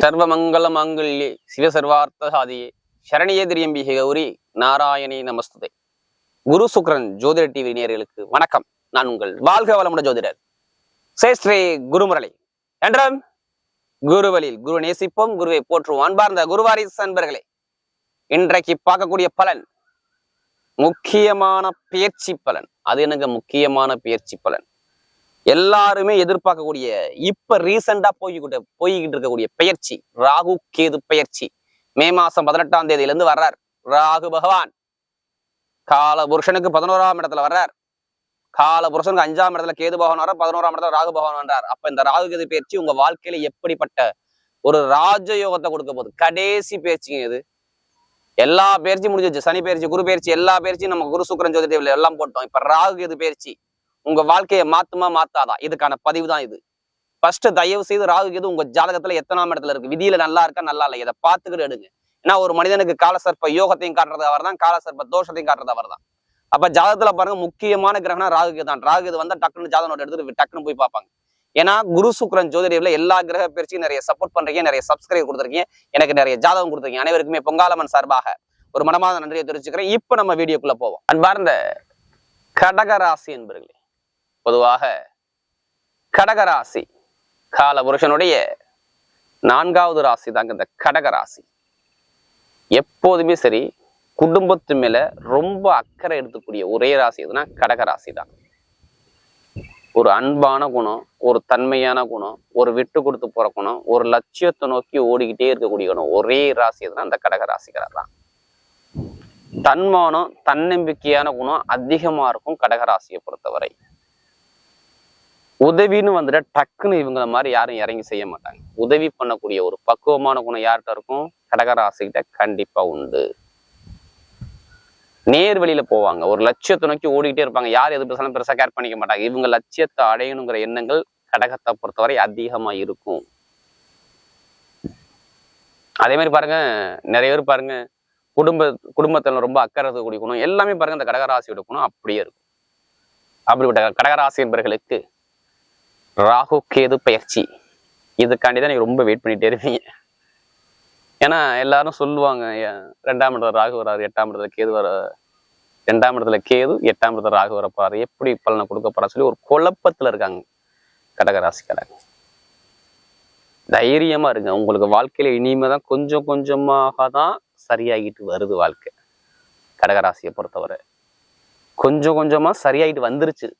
சர்வமங்கல மாங்கல்யே சிவசர்வார்த்த சாதியே சரணியே திரியம்பிகை கௌரி நாராயணி நமஸ்துதே. குரு சுக்ரன் ஜோதிட டிவி நேயர்களுக்கு வணக்கம். நான் உங்கள் வாழ்க வளமுட ஜோதிடர் சேஸ்ரீ குருமுரளி. என்றும் குருவலில் குரு நேசிப்போம், குருவை போற்றுவோம். அன்பார்ந்த குருவாரிசு அன்பர்களே, இன்றைக்கு பார்க்கக்கூடிய பலன் முக்கியமான பெயர்ச்சி பலன். அது எனக்கு முக்கியமான பெயர்ச்சி பலன். எல்லாருமே எதிர்பார்க்கக்கூடிய இப்ப ரீசெண்டா போய்கிட்டு இருக்கக்கூடிய பெயர்ச்சி ராகு கேது பெயர்ச்சி. மே மாசம் 18ஆம் தேதியிலிருந்து வர்றார் ராகு பகவான். கால புருஷனுக்கு 11ஆம் இடத்துல வர்றார். கால புருஷனுக்கு 5ஆம் இடத்துல கேது பகவான் வர்றார். 11ஆம் இடத்துல ராகு பகவான் வர்றார். அப்ப இந்த ராகு கேது பெயர்ச்சி உங்க வாழ்க்கையில எப்படிப்பட்ட ஒரு ராஜயோகத்தை கொடுக்க போகுது? கடைசி பெயர்ச்சிங்க இது. எல்லா பயிற்சியும் முடிஞ்சிச்சு. சனி பயிற்சி, குரு பயிற்சி, எல்லா பயிற்சியும் நம்ம குரு சுக்கிரன் ஜோதிட எல்லாம் போட்டோம். இப்ப ராகு கேது பயிற்சி உங்க வாழ்க்கையை மாத்துமா மாத்தாதா? இதுக்கான பதிவு தான் இது. ஃபர்ஸ்ட் தயவு செய்து ராகு கேது உங்க ஜாதகத்துல எத்தனாம் இடத்துல இருக்கு, விதியில நல்லா இருக்கா நல்லா இல்லை, இதை பார்த்துக்கிட்டு எடுங்க. ஏன்னா ஒரு மனிதனுக்கு காலசர்ப்ப யோகத்தையும் காட்டுறது அவர் தான், காலசர்ப்ப தோஷத்தையும் காட்டுறது அவர் தான். அப்ப ஜாதகத்துல பாருங்க, முக்கியமான கிரகணம் ராகு கேது தான். ராகு கேது வந்தா டக்குன்னு ஜாதகம் நோட் எடுத்துட்டு டக்குன்னு போய் பார்ப்பாங்க. ஏன்னா குரு சுக்கிரன் ஜோதிடத்துல எல்லா கிரக பயிற்சியும் நிறைய சப்போர்ட் பண்றீங்க, நிறைய சப்ஸ்கிரைப் கொடுத்துருக்கீங்க, எனக்கு நிறைய ஜாதகம் கொடுத்துருக்கீங்க. அனைவருக்குமே பொங்காலம்மன் சார்பாக ஒரு மனமாத நன்றியை தெரிவிச்சுக்கிறேன். இப்ப நம்ம வீடியோக்குள்ள போவோம். அன்பார்ந்த கடகராசி என்பர்களே, பொதுவாக கடகராசி கால புருஷனுடைய 4வது ராசி தாங்க இந்த கடகராசி. எப்போதுமே சரி, குடும்பத்து மேல ரொம்ப அக்கறை எடுத்துக்கூடிய ஒரே ராசி எதுனா கடகராசி தான். ஒரு அன்பான குணம், ஒரு தன்மையான குணம், ஒரு விட்டு கொடுத்து போற குணம், ஒரு லட்சியத்தை நோக்கி ஓடிக்கிட்டே இருக்கக்கூடிய குணம் ஒரே ராசி எதுனா அந்த கடகராசிக்காரர் தான். தன்மானம், தன்னம்பிக்கையான குணம் அதிகமா இருக்கும் கடகராசியை பொறுத்தவரை. உதவின்னு வந்துட்டு டக்குன்னு இவங்கள மாதிரி யாரும் இறங்கி செய்ய மாட்டாங்க. உதவி பண்ணக்கூடிய ஒரு பக்குவமான குணம் யார்கிட்ட இருக்கும்? கடகராசிக்கிட்ட கண்டிப்பா உண்டு. நேர் வழியில போவாங்க, ஒரு லட்சியத்தை நோக்கி ஓடிக்கிட்டே இருப்பாங்க. யார் எது பேசாலும் பெருசா கேர் பண்ணிக்க மாட்டாங்க. இவங்க லட்சியத்தை அடையணுங்கிற எண்ணங்கள் கடகத்தை பொறுத்தவரை அதிகமா இருக்கும். அதே மாதிரி பாருங்க, நிறைய பேர் பாருங்க குடும்பத்துல ரொம்ப அக்கறை இருக்கக்கூடிய குணம் எல்லாமே பாருங்க இந்த கடகராசியோட குணம் அப்படியே இருக்கும். அப்படிப்பட்ட கடகராசி என்பவர்களுக்கு ராகு கேது பயிற்சி இதுக்காண்டிதான் நீங்க ரொம்ப வெயிட் பண்ணிட்டே இருப்பீங்க. ஏன்னா எல்லாரும் சொல்லுவாங்க, 2ஆம் இடத்துல ராகு வராது, 8ஆம் இடத்துல கேது வர, 2ஆம் இடத்துல கேது, 8ஆம் இடத்துல ராகு வரப்பாரு, எப்படி பலனை கொடுக்க போறா சொல்லி ஒரு குழப்பத்துல இருக்காங்க கடகராசிக்காரங்க. தைரியமா இருங்க. உங்களுக்கு வாழ்க்கையில இனிமேதான் கொஞ்சம் கொஞ்சமாக தான் சரியாகிட்டு வருது வாழ்க்கை. கடகராசியை பொறுத்தவரை கொஞ்சம் கொஞ்சமா சரியாயிட்டு வந்துருச்சு.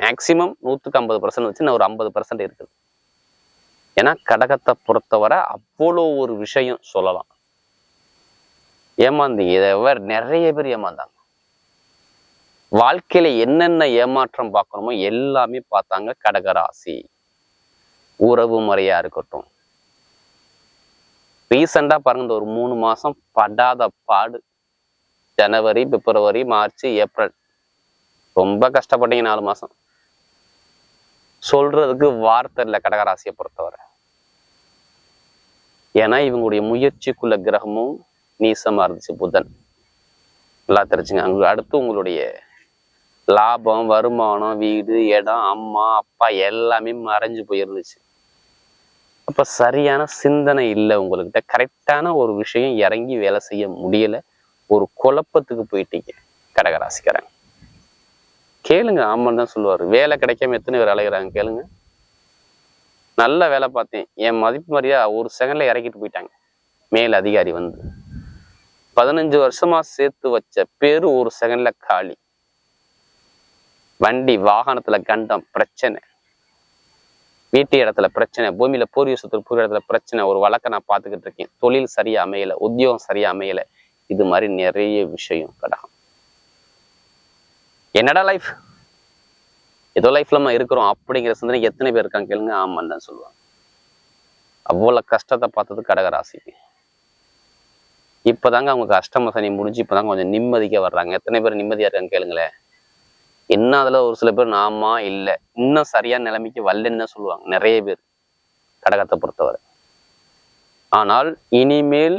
மேக்சிமம் 150% வச்சு நான் ஒரு 50% இருக்குது. ஏன்னா கடகத்தை பொறுத்தவரை அவ்வளோ ஒரு விஷயம் சொல்லலாம். ஏமாந்தீங்க, இதை நிறைய பேர் ஏமாந்தாங்க. வாழ்க்கையில என்னென்ன ஏமாற்றம் பார்க்கணுமோ எல்லாமே பார்த்தாங்க கடகராசி. உறவு முறையா இருக்கட்டும், ரீசெண்டா பாருங்க, இந்த ஒரு 3 மாசம் படாத பாடு. ஜனவரி, பிப்ரவரி, மார்ச், ஏப்ரல் ரொம்ப கஷ்டப்பட்டீங்க. 4 மாசம் சொல்றதுக்கு வார்த்தை இல்லை கடகராசியை பொறுத்தவரை. ஏன்னா இவங்களுடைய முயற்சிக்குள்ள கிரகமும் நீசமா இருந்துச்சு புதன். நல்லா தெரிஞ்சுங்க. அங்க அடுத்து உங்களுடைய லாபம், வருமானம், வீடு, இடம், அம்மா அப்பா எல்லாமே மறைஞ்சு போயிருந்துச்சு. அப்ப சரியான சிந்தனை இல்லை உங்கள்கிட்ட. கரெக்டான ஒரு விஷயம் இறங்கி வேலை செய்ய முடியல. ஒரு குழப்பத்துக்கு போயிட்டீங்க கடகராசிக்காரங்க. கேளுங்க, ஆமான்னு தான் சொல்லுவாரு. வேலை கிடைக்காம எத்தனை பேர் அலைகிறாங்க கேளுங்க. நல்ல வேலை பார்த்தேன், என் மதிப்பு மாதிரியா ஒரு செகண்ட்ல இறக்கிட்டு போயிட்டாங்க. மேல் அதிகாரி வந்து 15 வருஷமா சேர்த்து வச்ச பேரு ஒரு செகண்ட்ல காலி. வண்டி வாகனத்துல கண்டம் பிரச்சனை, வீட்டு இடத்துல பிரச்சனை, பூமியில பூர்வீக சொத்து பூர்வ இடத்துல பிரச்சனை. ஒரு வழக்கை நான் பார்த்துக்கிட்டு இருக்கேன். தொழில் சரியா அமையல, உத்தியோகம் சரியா அமையல. இது மாதிரி நிறைய விஷயம் கடகம். என்னடா லைஃப், ஏதோ லைஃப்ல நம்ம இருக்கிறோம் அப்படிங்கிற சிந்தனை எத்தனை பேர் இருக்காங்க கேளுங்க. ஆமான்னு தான் சொல்லுவாங்க. அவ்வளவு கஷ்டத்தை பார்த்தது கடகராசிக்கு. இப்பதாங்க அவங்க அஷ்டம சனி முடிஞ்சு இப்பதாங்க கொஞ்சம் நிம்மதிக்க வர்றாங்க. எத்தனை பேர் நிம்மதியா இருக்காங்க கேளுங்களேன். என்ன அதுல ஒரு சில பேர் நாமா இல்லை, இன்னும் சரியான நிலைமைக்கு வரலன்னு சொல்லுவாங்க நிறைய பேர் கடகத்தை பொறுத்தவரை. ஆனால் இனிமேல்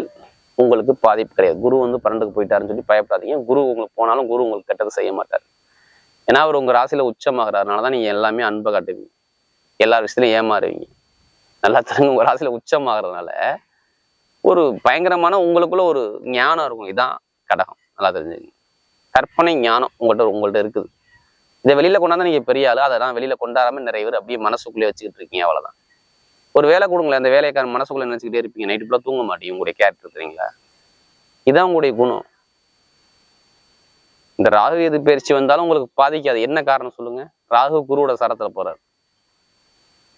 உங்களுக்கு பாதிப்பு கிடையாது. குரு வந்து 12க்கு போயிட்டாருன்னு சொல்லி பயப்படாதீங்க. குரு உங்களுக்கு போனாலும் குரு உங்களுக்கு கெட்டது செய்ய மாட்டார். ஏன்னா அவர் உங்க ராசியில உச்சமாகறாருனாலதான் நீங்க எல்லாமே அன்பை காட்டுவீங்க, எல்லா விஷயத்திலையும் ஏமாறுவீங்க. நல்லா தெரிஞ்சு உங்க ராசியில உச்சமாகறதுனால ஒரு பயங்கரமான உங்களுக்குள்ள ஒரு ஞானம் இருக்கும். இதான் கடகம். நல்லா தெரிஞ்சுங்க. கற்பனை ஞானம் உங்கள்கிட்ட இருக்குது. இதை வெளியில கொண்டாந்தா நீங்க பெரிய ஆளு. அதெல்லாம் வெளியில கொண்டாடாம நிறைய பேர் அப்படியே மனசுக்குள்ளே வச்சுக்கிட்டு இருக்கீங்க. அவ்வளவுதான். ஒரு வேலை கொடுங்களேன், அந்த வேலைக்கான மனசுக்குள்ள நினைச்சுக்கிட்டே இருப்பீங்க. நைட்டு ஃபுல்லா தூங்க மாட்டீங்க. உங்களுடைய கேரக்டர் இருக்கிறீங்களா? இதான் உங்களுடைய குணம். இந்த ராகு எது பயிற்சி வந்தாலும் உங்களுக்கு பாதிக்காது. என்ன காரணம் சொல்லுங்க? ராகு குருவோட சரத்துல போறாரு.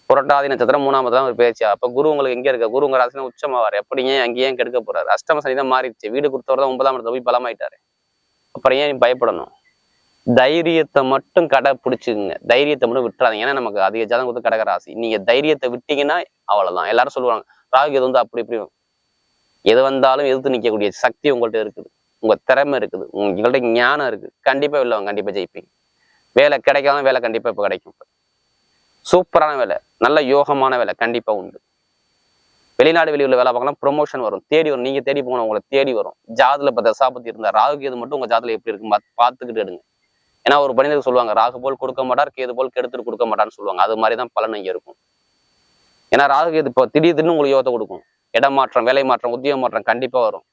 புரட்டாதி நட்சத்திரம் 3ஆம் இடத்துல ஒரு பயிற்சி. அப்ப குரு உங்களுக்கு எங்க இருக்க? குரு உங்க ராசினா உச்சமாவாரு. எப்படிங்க அங்கேயும் கெடுக்க போறாரு? அஷ்டம சனி தான் மாறிடுச்சு. வீடு கொடுத்தவர் தான் 9ஆம் இடத்துல போய் பலமாயிட்டாரு. அப்புறம் ஏன் நீ பயப்படணும்? தைரியத்தை மட்டும் கடைப்பிடிச்சுங்க. தைரியத்தை மட்டும் விட்டுறாதீங்க. ஏன்னா நமக்கு அதிக ஜாதகம் கொடுத்து கடக ராசி. நீங்க தைரியத்தை விட்டீங்கன்னா அவ்வளவுதான். எல்லாரும் சொல்லுவாங்க ராகு எது வந்து அப்படி இப்படி. எது வந்தாலும் எதிர்த்து நிற்கக்கூடிய சக்தி உங்கள்கிட்ட இருக்குது. உங்க திறமை இருக்குது. உங்கள்கிட்ட ஞானம் இருக்கு. கண்டிப்பா இல்லவங்க கண்டிப்பா ஜெயிப்பீங்க. வேலை கிடைக்காம வேலை கண்டிப்பா இப்ப கிடைக்கும். சூப்பரான வேலை, நல்ல யோகமான வேலை கண்டிப்பா உண்டு. வெளிநாடு வெளியூர்ல வேலை பார்க்கலாம், ப்ரொமோஷன் வரும், தேடி வரும். நீங்க தேடி போகணும், உங்களை தேடி வரும். ஜாதுல இப்ப தசாபத்தி இருந்தா ராகு கேது மட்டும் உங்க ஜாதுல எப்படி இருக்கு பார்த்துக்கிட்டு எடுங்க. ஏன்னா ஒரு மனிதருக்கு சொல்லுவாங்க ராகு போல் கொடுக்க மாட்டார், கேது போல் கெடுத்துட்டு கொடுக்க மாட்டான்னு சொல்லுவாங்க. அது மாதிரிதான் பலன் இங்க இருக்கும். ஏன்னா ராகு கேது இப்போ திடீர்னு உங்களுக்கு யோகத்தை கொடுக்கும். இடம் மாற்றம், வேலை மாற்றம், உத்தியோக மாற்றம் கண்டிப்பா வரும்.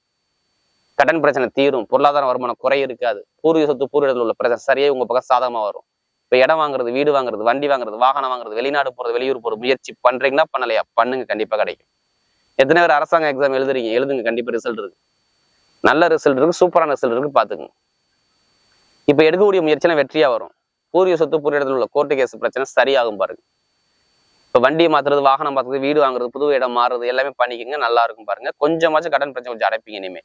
கடன் பிரச்சனை தீரும், பொருளாதார வருமானம் குறை இருக்காது. பூர்வீக சொத்து பூர்வீகத்தில் உள்ள பிரச்சனை சரியே உங்க பக்கம் சாதகமா வரும். இப்ப இடம் வாங்குறது, வீடு வாங்குறது, வண்டி வாங்குறது, வாகனம் வாங்குறது, வெளிநாடு போறது, வெளியூர் போறது முயற்சி பண்றீங்கன்னா பண்ணலையா? பண்ணுங்க, கண்டிப்பா கிடைக்கும். எத்தனை பேர் அரசாங்க எக்ஸாம் எழுதுறீங்க? எழுதுங்க, கண்டிப்பா ரிசல்ட் இருக்கு. நல்ல ரிசல்ட் இருக்கு, சூப்பரான ரிசல்ட் இருக்கு, பாத்துங்க. இப்ப எடுக்கக்கூடிய முயற்சினா வெற்றியா வரும். பூர்வீக சொத்து பூர்வீகத்தில் உள்ள கோர்ட்டு கேஸ் பிரச்சனை சரியாகும் பாருங்க. இப்ப வண்டியை மாத்துறது, வாகனம் மாத்துறது, வீடு வாங்குறது, புது இடம் மாறுறது எல்லாமே பண்ணிக்கங்க, நல்லா இருக்கும் பாருங்க. கொஞ்சமாச்சும் கடன் பிரச்சனை கொஞ்சம் அடைப்பீங்க. இனிமே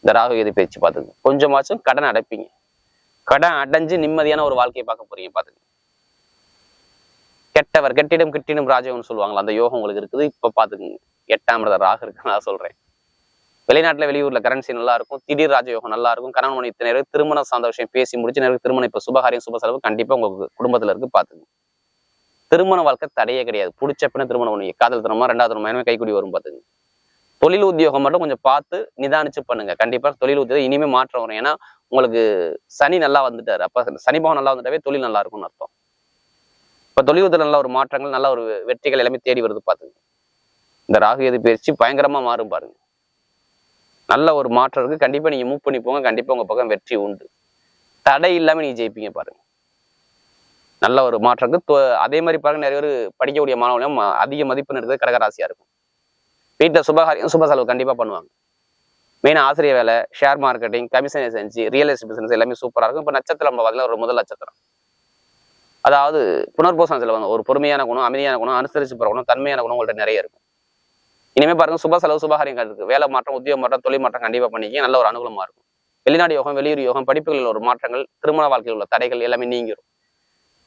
இந்த ராகு கேது பேச்சு பாத்துங்க. கொஞ்சமாச்சும் கடன் அடைப்பீங்க. கடன் அடைஞ்சு நிம்மதியான ஒரு வாழ்க்கையை பார்க்க போறீங்க. பாத்துங்க. கெட்டவர் கெட்டிடம் கிட்டிடும் ராஜயோகம்னு சொல்லுவாங்களா, அந்த யோகம் உங்களுக்கு இருக்குது. இப்ப பாத்துக்குங்க. 8ஆம் இடத்துல ராகு இருக்கு, நான் சொல்றேன். வெளிநாட்டுல வெளியூர்ல கரன்சி நல்லா இருக்கும். திடீர் ராஜயோகம் நல்லா இருக்கும். கணவன் மனைவி இத்தனை திருமணம் சார்ந்த விஷயம் பேசி முடிச்சு நேரம் திருமணம் இப்ப சுபகாரியம் சுப செலவு கண்டிப்பா உங்க குடும்பத்துல இருக்கு. பாத்துங்க. திருமண வாழ்க்கை தடையே கிடையாது. பிடிச்ச பின்ன திருமணம் பண்ணுவீங்க. காதல் திருமணமா 2வது திருமணம் கைக்குடி வரும். பாத்துங்க. தொழில் உத்தியோகம் மட்டும் கொஞ்சம் பார்த்து நிதானிச்சு பண்ணுங்க. கண்டிப்பா தொழில் உத்தியோகம் இனிமே மாற்றம் வரும். ஏன்னா உங்களுக்கு சனி நல்லா வந்துட்டாரு. அப்ப சனி பகவான் நல்லா வந்துட்டாவே தொழில் நல்லா இருக்கும்னு அர்த்தம். இப்ப தொழில் உத்தியோகம் நல்ல ஒரு மாற்றங்கள், நல்ல ஒரு வெற்றிகள் எல்லாமே தேடி வருது. பாத்துங்க. இந்த ராகு கேது பயிற்சி பயங்கரமா மாறும் பாருங்க. நல்ல ஒரு மாற்றம் இருக்கு. கண்டிப்பா நீங்க மூவ் பண்ணி போங்க. கண்டிப்பா உங்க பக்கம் வெற்றி உண்டு. தடை இல்லாம நீங்க ஜெயிப்பீங்க பாருங்க. நல்ல ஒரு மாற்றம் இருக்கு. அதே மாதிரி பாருங்க, நிறைய பேர் படிக்கக்கூடிய மாணவர்களும் அதிக மதிப்பெண் எடுக்கிறது கடகராசியா இருக்கும். வீட்டுல சுபகாரியம் சுப செலவு கண்டிப்பா பண்ணுவாங்க. மெயினா ஆசிரியர் வேலை, share marketing, commission agency, real estate business எல்லாமே சூப்பரா இருக்கும். இப்ப நட்சத்திரம் பார்த்தீங்கன்னா ஒரு முதல் நட்சத்திரம், அதாவது புனர்பூசணத்துல வந்து ஒரு பொறுமையான குணம், அமைதியான குணம், அனுசரிச்சு போற குணம், தன்மையான குணம் உங்கள்ட்ட நிறைய இருக்கும். இனிமே பாருங்க, சுப செலவு சுபகாரியம் இருக்கு. வேலை மாற்றம், உத்தியோக மாற்றம், தொழில் மாற்றம் கண்டிப்பா பண்ணிக்க நல்ல ஒரு அனுகூலமா இருக்கும். வெளிநாடு யோகம், வெளியூர் யோகம், படிப்புகளில் ஒரு மாற்றங்கள், திருமண வாழ்க்கையில் உள்ள தடைகள் எல்லாமே நீங்கிரும்.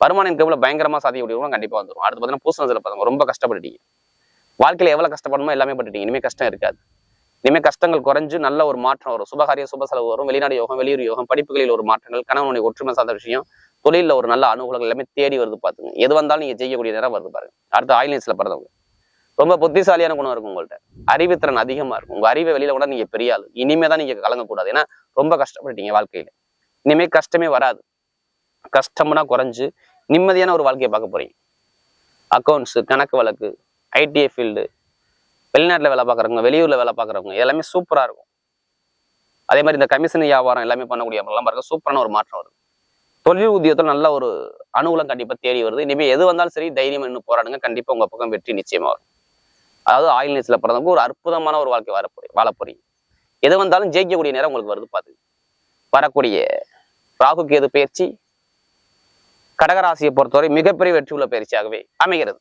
வருமான இன்கம்ல பயங்கரமா சாதிக்கக்கூடிய கண்டிப்பா வந்துடும். அடுத்து பார்த்தீங்கன்னா பூசணத்துல பாருங்க, ரொம்ப கஷ்டப்பட்டுட்டீங்க. வாழ்க்கையில எவ்வளவு கஷ்டப்படணுமோ எல்லாமே பட்டுட்டீங்க. இனிமே கஷ்டம் இருக்காது. இனிமே கஷ்டங்கள் குறைஞ்சு நல்ல ஒரு மாற்றம் வரும். சுபகாரியம் சுப செலவு வரும். வெளிநாடு யோகம், வெளியூர் யோகம், படிப்புகளில் ஒரு மாற்றங்கள், கணவனுடைய ஒற்றுமை சார்ந்த விஷயம், தொழில ஒரு நல்ல அனுகூலங்கள் எல்லாமே தேடி வருது. பாத்துங்க. எது வந்தாலும் நீங்க செய்யக்கூடிய நேரம் வருது பாருங்க. அடுத்து ஆயில்நேஸ்ல பிறந்தவங்க ரொம்ப புத்திசாலியான குணம் இருக்கும். உங்கள்ட்ட அறிவுத்திறன் அதிகமா இருக்கும். உங்க அறிவை வெளியில கூட நீங்க பெரிய ஆளு. இனிமேதான் நீங்க கலங்கக்கூடாது. ஏன்னா ரொம்ப கஷ்டப்பட்டீங்க வாழ்க்கையில. இனிமே கஷ்டமே வராது. கஷ்டம்னா குறைஞ்சு நிம்மதியான ஒரு வாழ்க்கையை பார்க்க போறீங்க. அக்கௌண்ட்ஸ், கணக்கு வழக்கு, ஐடிஐ ஃபீல்டு, வெளிநாட்டுல வேலை பார்க்குறவங்க, வெளியூர்ல வேலை பார்க்குறவங்க எல்லாமே சூப்பரா இருக்கும். அதே மாதிரி இந்த கமிஷன் வியாபாரம் எல்லாமே பண்ணக்கூடிய எல்லாம் பாருங்க, சூப்பரான ஒரு மாற்றம் வருது. தொழில் உத்தியோகத்தில் நல்ல ஒரு அனுகூலம் கண்டிப்பா தேடி வருது. இனிமே எது வந்தாலும் சரி தைரியம் இன்னும் போராடுங்க. கண்டிப்பா உங்க பக்கம் வெற்றி நிச்சயமா வரும். அதாவது ஆயில்நேஸ்ல பிறந்தவங்க ஒரு அற்புதமான ஒரு வாழ்க்கை வாழ போறீங்க. எது வந்தாலும் ஜெயிக்கக்கூடிய நேரம் உங்களுக்கு வருது. பாத்து வரக்கூடிய ராகு கேது பயிற்சி கடகராசியை பொறுத்தவரை மிகப்பெரிய வெற்றி உள்ள பயிற்சியாகவே அமைகிறது.